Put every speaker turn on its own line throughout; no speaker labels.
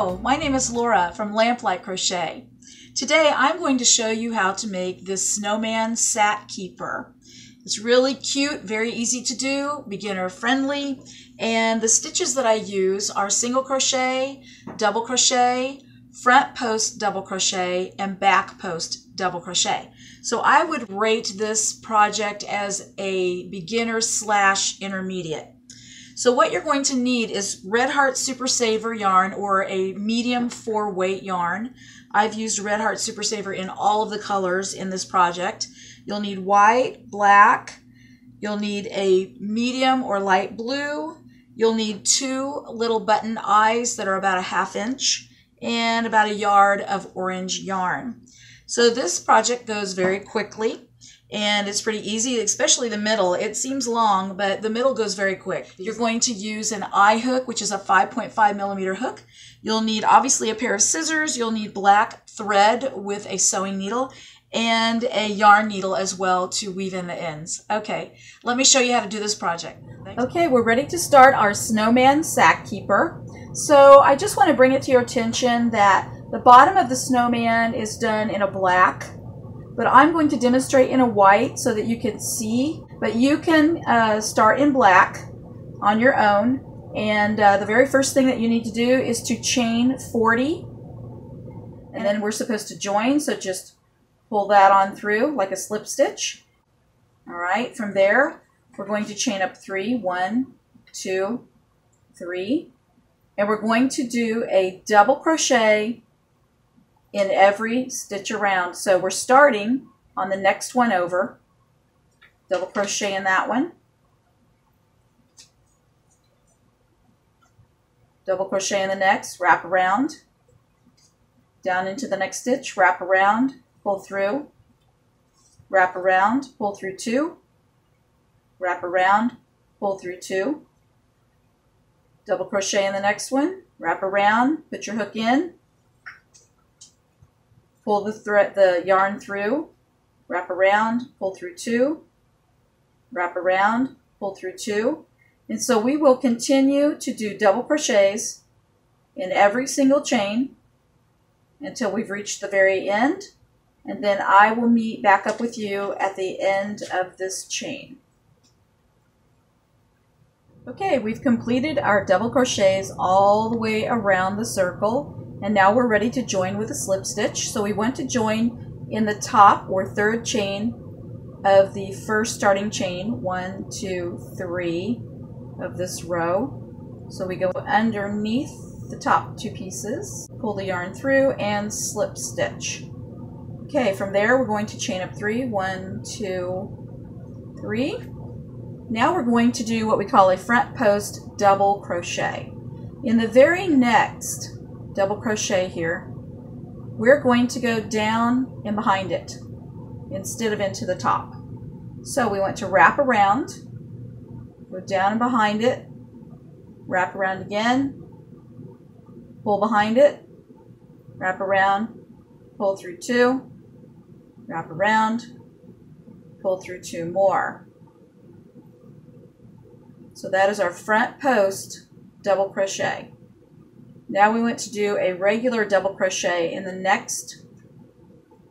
Hello, my name is Laura from Lamplight Crochet. Today I'm going to show you how to make this Snowman Sack Keeper. It's really cute, very easy to do, beginner friendly, and the stitches that I use are single crochet, double crochet, front post double crochet, and back post double crochet. So I would rate this project as a beginner / intermediate. So what you're going to need is Red Heart Super Saver yarn or a medium 4-weight yarn. I've used Red Heart Super Saver in all of the colors in this project. You'll need white, black, you'll need a medium or light blue, you'll need 2 little button eyes that are about a 1/2 inch, and about 1 yard of orange yarn. So this project goes very quickly. And it's pretty easy, especially the middle. It seems long, but the middle goes very quick. You're going to use an eye hook, which is a 5.5mm hook. You'll need obviously a pair of scissors. You'll need black thread with a sewing needle and a yarn needle as well to weave in the ends. Okay, let me show you how to do this project. Okay, we're ready to start our Snowman Sack Keeper. So I just want to bring it to your attention that the bottom of the snowman is done in a black, but I'm going to demonstrate in a white so that you can see. But you can start in black on your own. And the very first thing that you need to do is to chain 40. And then we're supposed to join, so just pull that on through like a slip stitch. All right, from there, we're going to chain up 3. 1, 2, 3. And we're going to do a double crochet in every stitch around. So we're starting on the next one over, double crochet in that one, double crochet in the next, wrap around, down into the next stitch, wrap around, pull through, wrap around, pull through 2, wrap around, pull through 2, double crochet in the next one, wrap around, put your hook in, pull the yarn through, wrap around, pull through 2, wrap around, pull through 2. And so we will continue to do double crochets in every single chain until we've reached the very end. And then I will meet back up with you at the end of this chain. Okay, we've completed our double crochets all the way around the circle. And now we're ready to join with a slip stitch. So we want to join in the top or third chain of the first starting chain, 1, 2, 3 of this row. So we go underneath the top 2 pieces, pull the yarn through and slip stitch. Okay, from there we're going to chain up 3, 1, 2, 3. Now we're going to do what we call a front post double crochet. In the very next double crochet here, we're going to go down and behind it instead of into the top. So we want to wrap around, go down and behind it, wrap around again, pull behind it, wrap around, pull through 2, wrap around, pull through 2 more. So that is our front post double crochet. Now we want to do a regular double crochet in the next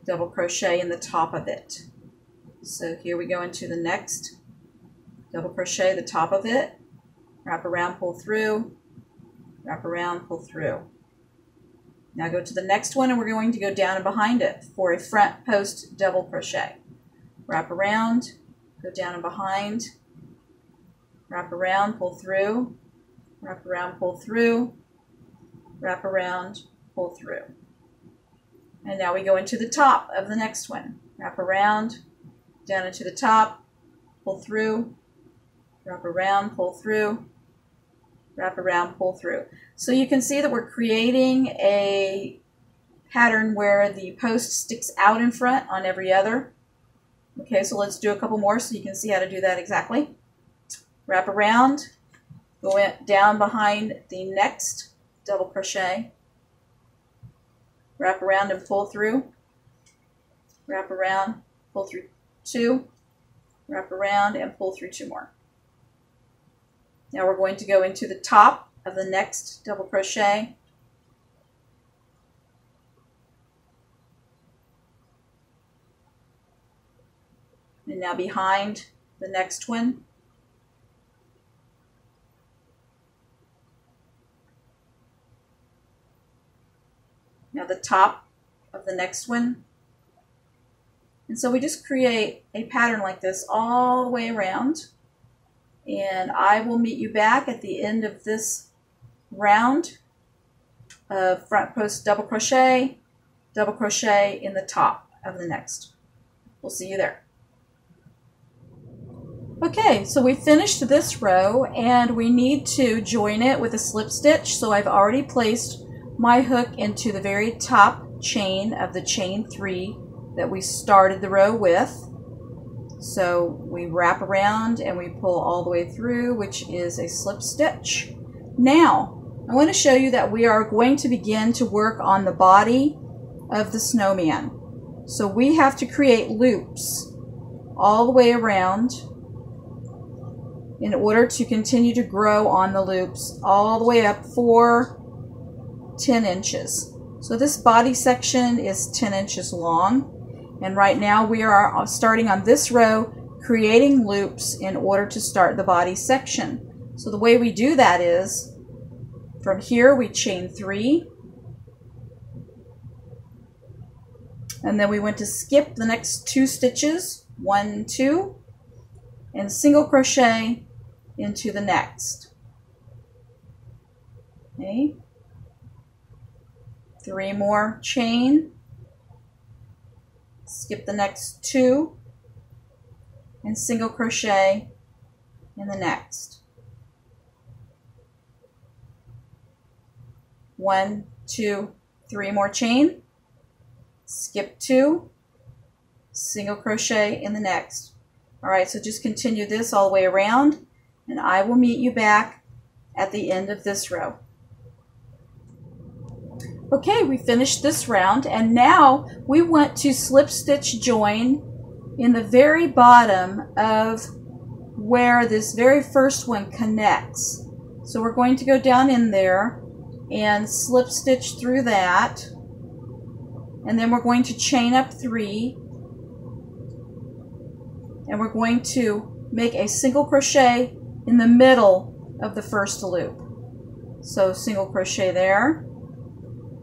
double crochet in the top of it. So here we go into the next double crochet, the top of it, wrap around, pull through, wrap around, pull through. Now go to the next one and we're going to go down and behind it for a front post double crochet. Wrap around, go down and behind, wrap around, pull through, wrap around, pull through, wrap around, pull through. And now we go into the top of the next one. Wrap around, down into the top, pull through, wrap around, pull through, wrap around, pull through. So you can see that we're creating a pattern where the post sticks out in front on every other. Okay, so let's do a couple more so you can see how to do that exactly. Wrap around, go down behind the next double crochet, wrap around and pull through, wrap around, pull through 2, wrap around and pull through 2 more. Now we're going to go into the top of the next double crochet, and now behind the next one. Now the top of the next one. And so we just create a pattern like this all the way around. And I will meet you back at the end of this round of front post double crochet in the top of the next. We'll see you there. Okay, so we finished this row and we need to join it with a slip stitch. So I've already placed my hook into the very top chain of the chain 3 that we started the row with. So we wrap around and we pull all the way through, which is a slip stitch. Now, I want to show you that we are going to begin to work on the body of the snowman. So we have to create loops all the way around in order to continue to grow on the loops all the way up for 10 inches. So this body section is 10 inches long, and right now we are starting on this row creating loops in order to start the body section. So the way we do that is from here we chain 3, and then we went to skip the next 2 stitches, 1, 2, and single crochet into the next. Okay. 3 more chain, skip the next 2, and single crochet in the next. 1, 2, 3 more chain, skip 2, single crochet in the next. Alright, so just continue this all the way around, and I will meet you back at the end of this row. Okay, we finished this round, and now we want to slip stitch join in the very bottom of where this very first one connects. So we're going to go down in there and slip stitch through that, and then we're going to chain up 3, and we're going to make a single crochet in the middle of the first loop. So single crochet there,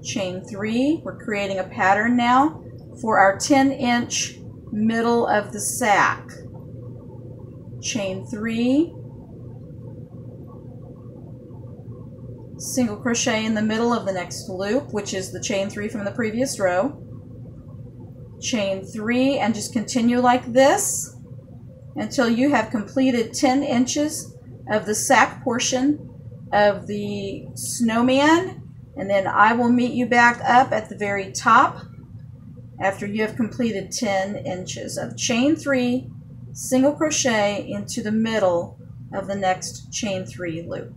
chain 3, we're creating a pattern now for our 10-inch middle of the sack. Chain 3, single crochet in the middle of the next loop, which is the chain 3 from the previous row. Chain 3, and just continue like this until you have completed 10 inches of the sack portion of the snowman. And then I will meet you back up at the very top after you have completed 10 inches of chain 3, single crochet into the middle of the next chain 3 loop.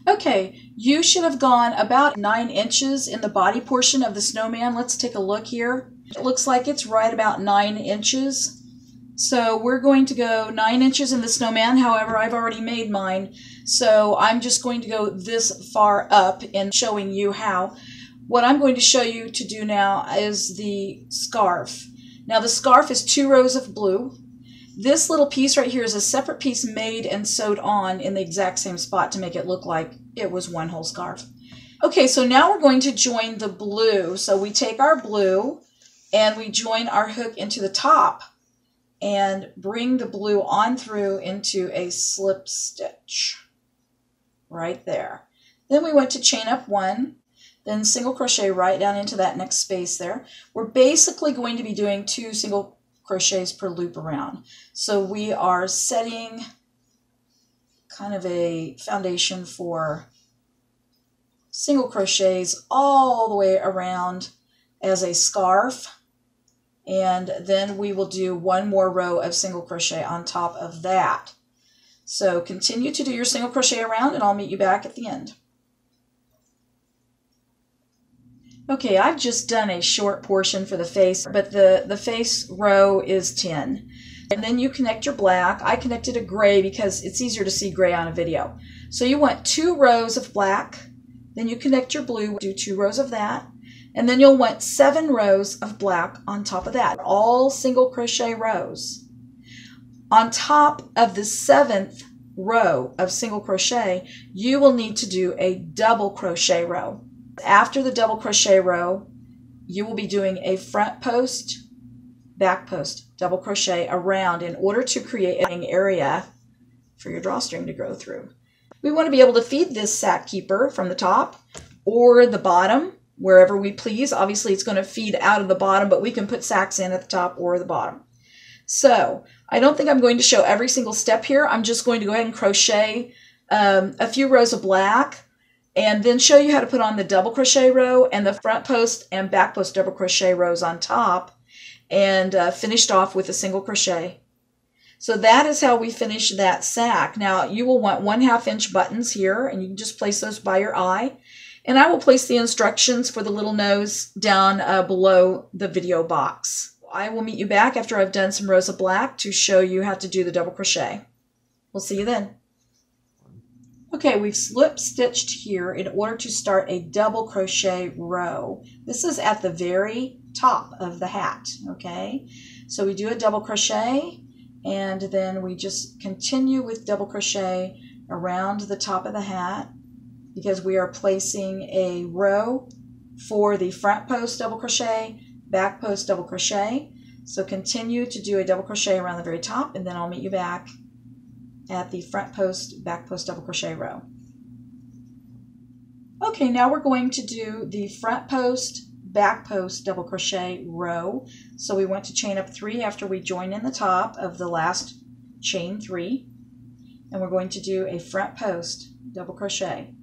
Okay, you should have gone about 9 inches in the body portion of the snowman. Let's take a look here. It looks like it's right about 9 inches. So we're going to go 9 inches in the snowman. However, I've already made mine, so I'm just going to go this far up in showing you how. What I'm going to show you to do now is the scarf. Now the scarf is 2 rows of blue. This little piece right here is a separate piece made and sewed on in the exact same spot to make it look like it was one whole scarf. Okay, so now we're going to join the blue. So we take our blue and we join our hook into the top and bring the blue on through into a slip stitch right there. Then we went to chain up 1, then single crochet right down into that next space there. We're basically going to be doing 2 single crochets per loop around. So we are setting kind of a foundation for single crochets all the way around as a scarf. And then we will do 1 more row of single crochet on top of that. So continue to do your single crochet around and I'll meet you back at the end. Okay, I've just done a short portion for the face, but the face row is 10. And then you connect your black. I connected a gray because it's easier to see gray on a video. So you want 2 rows of black, then you connect your blue, do 2 rows of that. And then you'll want 7 rows of black on top of that, all single crochet rows. On top of the 7th row of single crochet, you will need to do a double crochet row. After the double crochet row, you will be doing a front post, back post, double crochet around in order to create an area for your drawstring to go through. We want to be able to feed this sack keeper from the top or the bottom, wherever we please. Obviously it's going to feed out of the bottom, but we can put sacks in at the top or the bottom. So I don't think I'm going to show every single step here. I'm just going to go ahead and crochet a few rows of black and then show you how to put on the double crochet row and the front post and back post double crochet rows on top, and finished off with a single crochet. So that is how we finish that sack. Now you will want 1/2 inch buttons here, and you can just place those by your eye. And I will place the instructions for the little nose down below the video box. I will meet you back after I've done some rows of black to show you how to do the double crochet. We'll see you then. Okay, we've slip stitched here in order to start a double crochet row. This is at the very top of the hat, okay? So we do a double crochet, and then we just continue with double crochet around the top of the hat, because we are placing a row for the front post double crochet, back post double crochet. So continue to do a double crochet around the very top, and then I'll meet you back at the front post, back post double crochet row. Okay, now we're going to do the front post, back post double crochet row. So we want to chain up 3 after we join in the top of the last chain 3, and we're going to do a front post double crochet.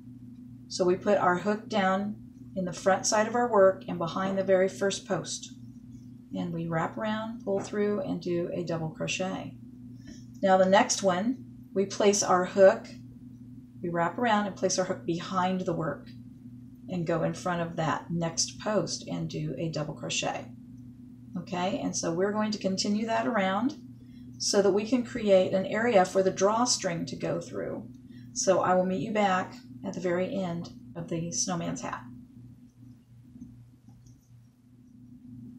So we put our hook down in the front side of our work and behind the very first post, and we wrap around, pull through, and do a double crochet. Now the next one, we place our hook, we wrap around and place our hook behind the work and go in front of that next post and do a double crochet. Okay, and so we're going to continue that around so that we can create an area for the drawstring to go through. So I will meet you back at the very end of the snowman's hat.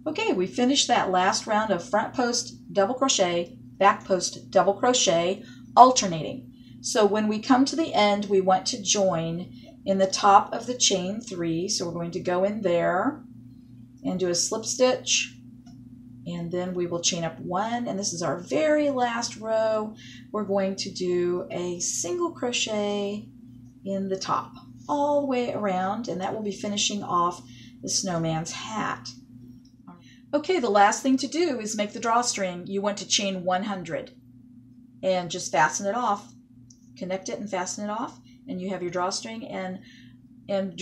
Okay, we finished that last round of front post double crochet, back post double crochet, alternating. So when we come to the end, we want to join in the top of the chain 3. So we're going to go in there and do a slip stitch, and then we will chain up 1, and this is our very last row. We're going to do a single crochet in the top all the way around, and that will be finishing off the snowman's hat. Okay, the last thing to do is make the drawstring. You want to chain 100 and just fasten it off. Connect it and fasten it off, and you have your drawstring, and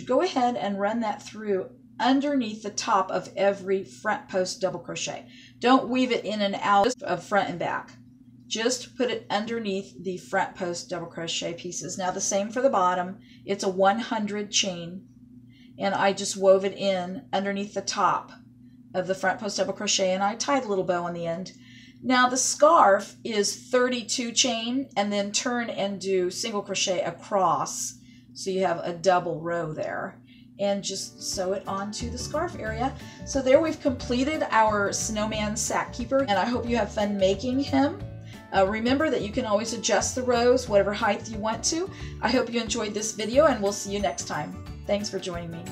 go ahead and run that through underneath the top of every front post double crochet. Don't weave it in and out of front and back. Just put it underneath the front post double crochet pieces. Now the same for the bottom. It's a 100 chain, and I just wove it in underneath the top of the front post double crochet, and I tied a little bow on the end. Now the scarf is 32 chain, and then turn and do single crochet across, so you have a double row there, and just sew it onto the scarf area. So there we've completed our snowman sack keeper, and I hope you have fun making him. Remember that you can always adjust the rows whatever height you want to. I hope you enjoyed this video, and we'll see you next time. Thanks for joining me.